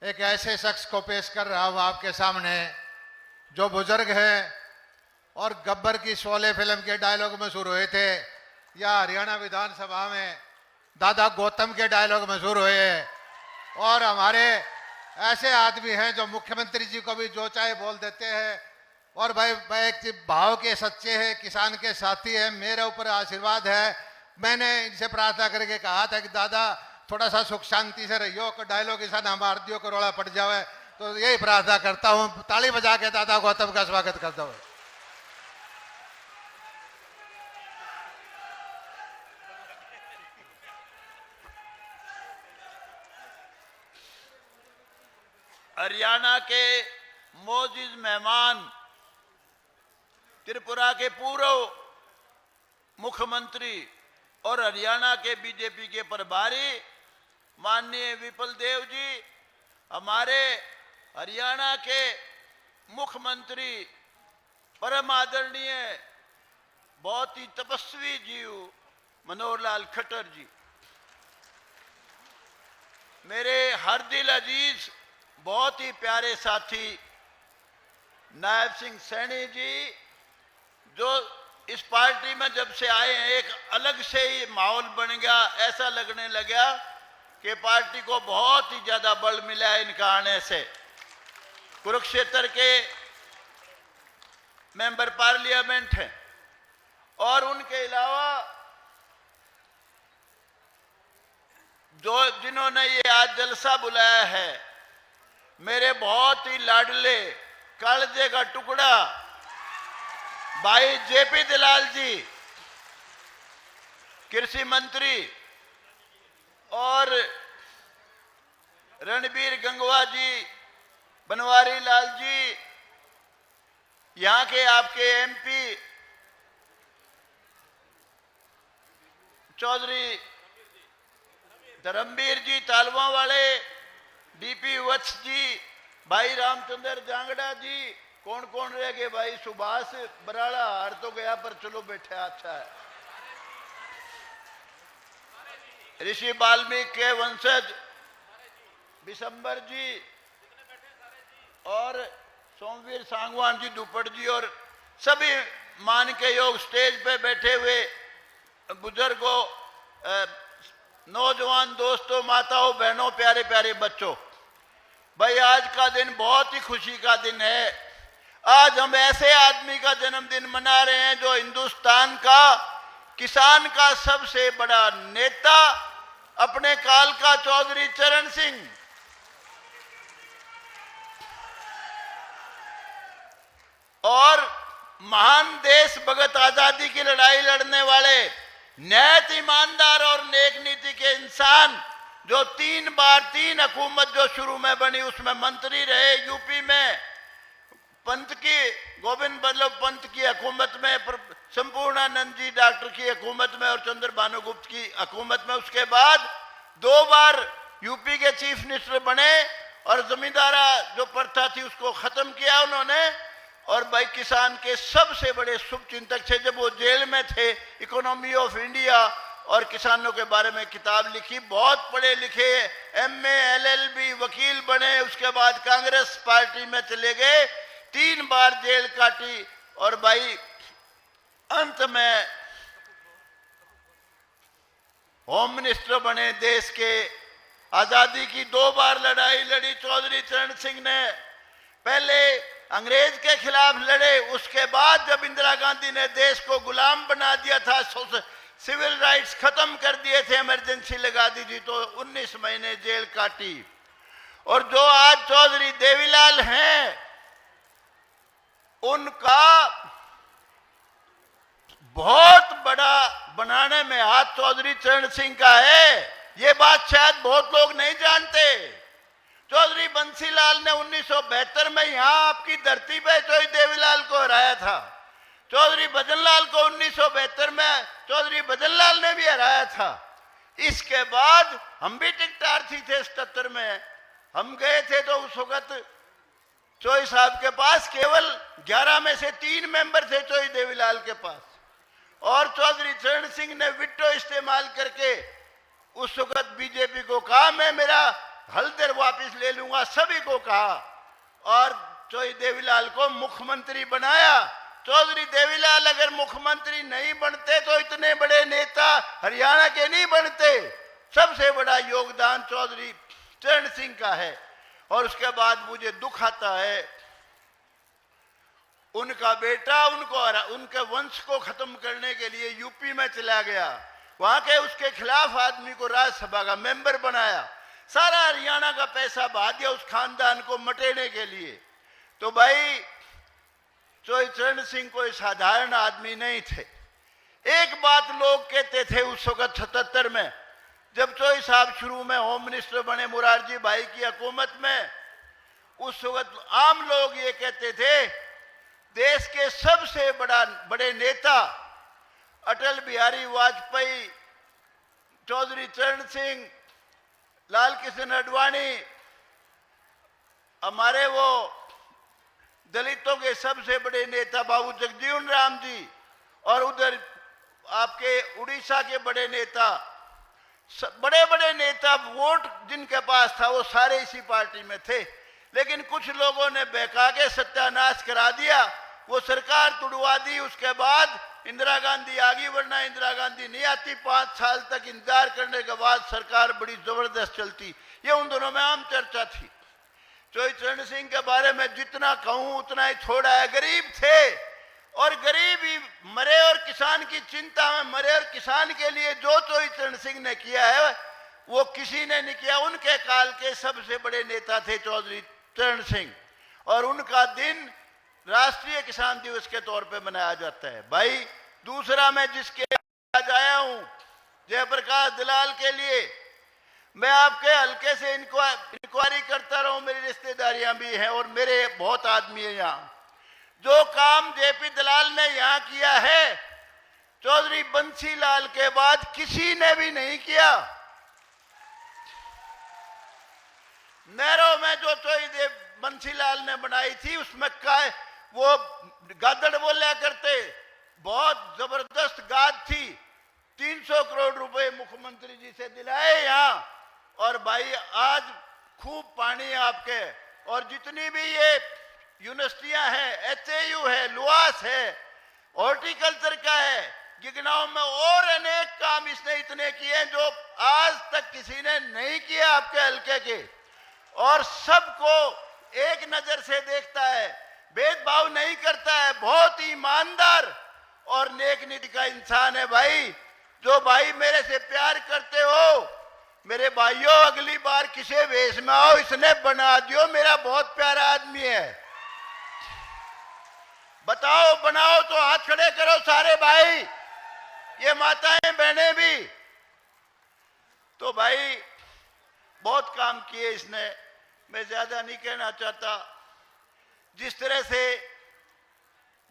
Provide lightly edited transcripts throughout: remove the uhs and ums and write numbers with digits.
एक ऐसे शख्स को पेश कर रहा हूं आपके सामने जो बुजुर्ग है और गब्बर की शोले फिल्म के डायलॉग मशहूर हुए थे, या हरियाणा विधानसभा में दादा गौतम के डायलॉग मशहूर हुए हैं। और हमारे ऐसे आदमी हैं जो मुख्यमंत्री जी को भी जो चाहे बोल देते हैं। और भाई एक भाव के सच्चे हैं, किसान के साथी हैं, मेरे ऊपर आशीर्वाद है। मैंने इनसे प्रार्थना करके कहा था कि दादा थोड़ा सा सुख शांति से रहियो, डायलॉग ऐसा ना मार दियो को रोड़ा पड़ जावे। तो यही प्रार्थना करता हूं, ताली बजा के दादा गौतम का स्वागत करता हूं। हरियाणा के मोअज़्ज़िज़ मेहमान, त्रिपुरा के पूर्व मुख्यमंत्री और हरियाणा के बीजेपी के प्रभारी माननीय विपुल देव जी, हमारे हरियाणा के मुख्यमंत्री परम आदरणीय बहुत ही तपस्वी जीव मनोहर लाल खट्टर जी, मेरे हर दिल अजीज बहुत ही प्यारे साथी नायब सिंह सैनी जी, जो इस पार्टी में जब से आए हैं एक अलग से ही माहौल बन गया। ऐसा लगने लगा कि पार्टी को बहुत ही ज्यादा बल मिला है इनका आने से। कुरुक्षेत्र के मेंबर पार्लियामेंट हैं और उनके अलावा जो जिन्होंने ये आज जलसा बुलाया है, मेरे बहुत ही लाडले कालजे का टुकड़ा भाई जेपी दलाल जी, कृषि मंत्री, और रणबीर गंगवा जी, बनवारी लाल जी, यहाँ के आपके एमपी चौधरी धर्मवीर जी तालवा वाले, डीपी वत्स जी, भाई रामचंद्र जांगड़ा जी, कौन कौन रह गए भाई, सुभाष बराड़ा हार तो गया पर चलो बैठे, अच्छा है, ऋषि वाल्मीकि के वंशज बिशंबर जी और सोमवीर सांगवान जी दुपड़ जी, और सभी मान के योग स्टेज पे बैठे हुए बुजुर्गों, नौजवान दोस्तों, माताओं, बहनों, प्यारे प्यारे बच्चों, भाई आज का दिन बहुत ही खुशी का दिन है। आज हम ऐसे आदमी का जन्मदिन मना रहे हैं जो हिंदुस्तान का किसान का सबसे बड़ा नेता, अपने काल का चौधरी चरण सिंह, और महान देश भगत, आजादी की लड़ाई लड़ने वाले, न्यायिक, ईमानदार और नेक नीति के इंसान, जो 3 बार 3 हुकूमत जो शुरू में बनी उसमें मंत्री रहे, यूपी में पंत की, गोविंद बल्लभ पंत की हुकूमत में, संपूर्णानंद जी डॉक्टर की हुकूमत में और चंद्र भानुगुप्त की हुकूमत में, उसके बाद 2 बार यूपी के चीफ मिनिस्टर बने और जमींदारा जो प्रथा थी उसको खत्म किया उन्होंने। और भाई किसान के सबसे बड़े शुभचिंतक थे, जब वो जेल में थे, इकोनॉमी ऑफ इंडिया और किसानों के बारे में किताब लिखी, बहुत पढ़े लिखे, एमए एलएलबी वकील बने, उसके बाद कांग्रेस पार्टी में चले गए, 3 बार जेल काटी और भाई अंत में होम मिनिस्टर बने देश के। आजादी की 2 बार लड़ाई लड़ी चौधरी चरण सिंह ने, पहले अंग्रेज के खिलाफ लड़े, उसके बाद जब इंदिरा गांधी ने देश को गुलाम बना दिया था, सिविल राइट्स खत्म कर दिए थे, इमरजेंसी लगा दी थी, तो 19 महीने जेल काटी। और जो आज चौधरी देवीलाल हैं, उनका बहुत बड़ा बनाने में हाथ चौधरी चरण सिंह का है। ये बात शायद बहुत लोग नहीं जानते। चौधरी बंसीलाल ने 1972 में यहां आपकी धरती पे चौधरी देवीलाल को हराया था। चौधरी भजनलाल को 1972 में चौधरी भजनलाल ने भी हराया था। इसके बाद हम भी टिकटार्थी थे 77 में, हम गए थे तो उस वक्त चौधरी साहब के पास केवल 11 में से 3 मेंबर थे चौधरी देवीलाल के पास, और चौधरी चरण सिंह ने विटो इस्तेमाल करके उस वक्त बीजेपी को कहा मैं मेरा हल्दर वापस ले लूंगा, सभी को कहा और चौधरी देवीलाल को मुख्यमंत्री बनाया। चौधरी देवीलाल अगर मुख्यमंत्री नहीं बनते तो इतने बड़े नेता हरियाणा के नहीं बनते। सबसे बड़ा योगदान चौधरी चरण सिंह का है। और उसके बाद मुझे दुख आता है, उनका बेटा उनके वंश को खत्म करने के लिए यूपी में चला गया, वहां के उसके खिलाफ आदमी को राज्यसभा का मेंबर बनाया, सारा हरियाणा का पैसा बहा दिया उस खानदान को मटेने के लिए। तो भाई चौधरी चरण सिंह कोई साधारण आदमी नहीं थे। एक बात लोग कहते थे उस वक्त 77 में जब चौधरी साहब शुरू में होम मिनिस्टर बने मुरारजी भाई की हुकूमत में, उस वक्त आम लोग ये कहते थे देश के सबसे बड़े नेता अटल बिहारी वाजपेयी, चौधरी चरण सिंह, लाल कृष्ण आडवाणी, हमारे वो दलितों के सबसे बड़े नेता बाबू जगजीवन राम जी, और उधर आपके उड़ीसा के बड़े नेता, बड़े बड़े नेता, वोट जिनके पास था वो सारे इसी पार्टी में थे। लेकिन कुछ लोगों ने बहका के सत्यानाश करा दिया, वो सरकार तुड़वा दी। उसके बाद इंदिरा गांधी आ गई, वरना इंदिरा गांधी नहीं आती। 5 साल तक इंतजार करने के बाद सरकार बड़ी जबरदस्त चलती। ये उन दोनों में आम चर्चा थी। चौधरी चरण सिंह के बारे में जितना कहूं उतना ही थोड़ा है। गरीब थे और गरीब ही मरे और किसान की चिंता में मरे, और किसान के लिए जो चौधरी चरण सिंह ने किया है वो किसी ने नहीं किया। उनके काल के सबसे बड़े नेता थे चौधरी चरण सिंह, और उनका दिन राष्ट्रीय किसान दिवस के तौर पे मनाया जाता है। भाई दूसरा मैं जिसके आज आया हूं जयप्रकाश दलाल के लिए, मैं आपके हल्के से इंक्वायरी करता रहूं, मेरी रिश्तेदारियां भी हैं और मेरे बहुत आदमी है यहाँ। जो काम जेपी दलाल ने यहाँ किया है चौधरी बंसीलाल के बाद किसी ने भी नहीं किया। नहरों में जो चौधरी बंसीलाल ने बनाई थी उसमें वो गादड़ बोला करते, बहुत जबरदस्त गाद थी। 300 करोड़ रुपए मुख्यमंत्री जी से दिलाए यहाँ, और भाई आज खूब पानी है आपके। और जितनी भी ये यूनिवर्सिटियां हैं, HAU है, लुआस है, हॉर्टिकल्चर का है, गिगनाव में और अनेक काम इसने इतने किए जो आज तक किसी ने नहीं किया आपके हल्के के। और सबको एक नजर से देखता है, भेदभाव नहीं करता है, बहुत ईमानदार और नेक नीति का इंसान है। भाई जो भाई मेरे से प्यार करते हो, मेरे भाइयों अगली बार किसी वेश में आओ, इसने बना दियो, मेरा बहुत प्यारा आदमी है। बताओ बनाओ तो हाथ खड़े करो सारे भाई, ये माताएं बहनें भी। तो भाई बहुत काम किए इसने, मैं ज्यादा नहीं कहना चाहता। जिस तरह से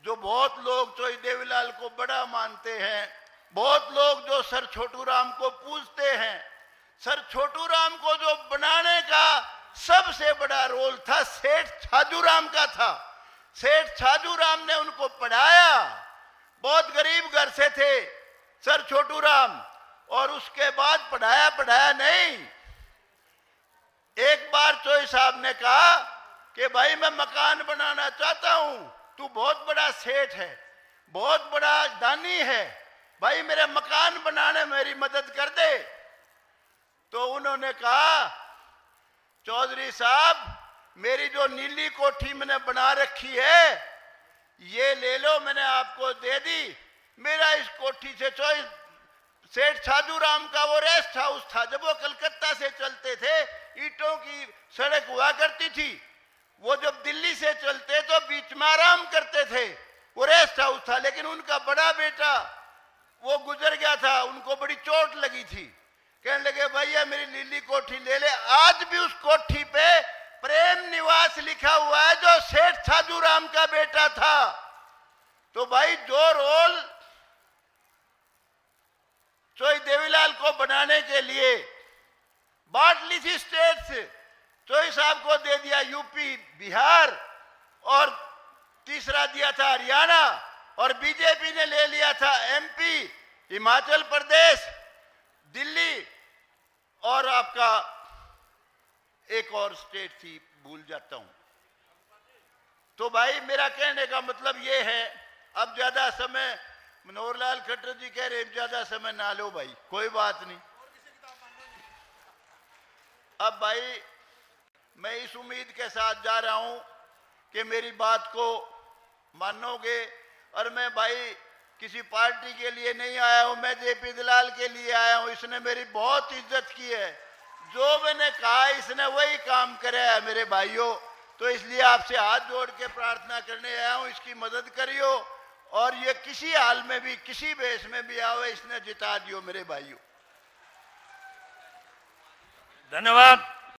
जो बहुत लोग चौधरी देवीलाल को बड़ा मानते हैं, बहुत लोग जो सर छोटू राम को पूजते हैं, सर छोटू राम को जो बनाने का सबसे बड़ा रोल था सेठ छाजू राम का था। सेठ छाजू राम ने उनको पढ़ाया, बहुत गरीब घर से थे सर छोटू राम, और उसके बाद पढ़ाया नहीं। एक बार चौधरी साहब ने कहा कि भाई मैं मकान बनाना चाहता हूं, तू बहुत बड़ा सेठ है, बहुत बड़ा दानी है, भाई मेरे मकान बनाने में मेरी मदद कर दे। तो उन्होंने कहा चौधरी साहब मेरी जो नीली कोठी मैंने बना रखी है ये ले लो, मैंने आपको दे दी। मेरा इस कोठी से सेठ छाजू राम का वो रेस्ट हाउस था। जब वो कलकत्ता से चलते थे, ईंटों की सड़क हुआ करती थी, वो जब दिल्ली से चलते तो बीच में आराम करते थे, वो रेस्ट हाउस था। लेकिन उनका बड़ा बेटा वो गुजर गया था, उनको बड़ी चोट लगी थी, कहने लगे भैया मेरी नीली कोठी ले ले। आज भी उस कोठी पे प्रेम निवास लिखा हुआ है जो सेठ छाजू राम का बेटा था। तो भाई जो रोल चौधरी देवीलाल को बनाने के लिए बांट ली थी स्टेट्स, चौधरी साहब को दे दिया यूपी, बिहार, और तीसरा दिया था हरियाणा, और बीजेपी ने ले लिया था MP, हिमाचल प्रदेश, दिल्ली और आपका एक और स्टेट थी, भूल जाता हूं। तो भाई मेरा कहने का मतलब ये है, अब ज्यादा समय, मनोहर लाल खट्टर जी कह रहे ज्यादा समय ना लो भाई, कोई बात नहीं। अब भाई मैं इस उम्मीद के साथ जा रहा हूं कि मेरी बात को मानोगे, और मैं भाई किसी पार्टी के लिए नहीं आया हूं, मैं जेपी दलाल के लिए आया हूं। इसने मेरी बहुत इज्जत की है, जो मैंने कहा इसने वही काम करे है मेरे भाइयों। तो इसलिए आपसे हाथ जोड़ के प्रार्थना करने आया हूं, इसकी मदद करियो, और ये किसी हाल में भी किसी बेस में भी आवे, इसने जिता दियो मेरे भाइयों। धन्यवाद।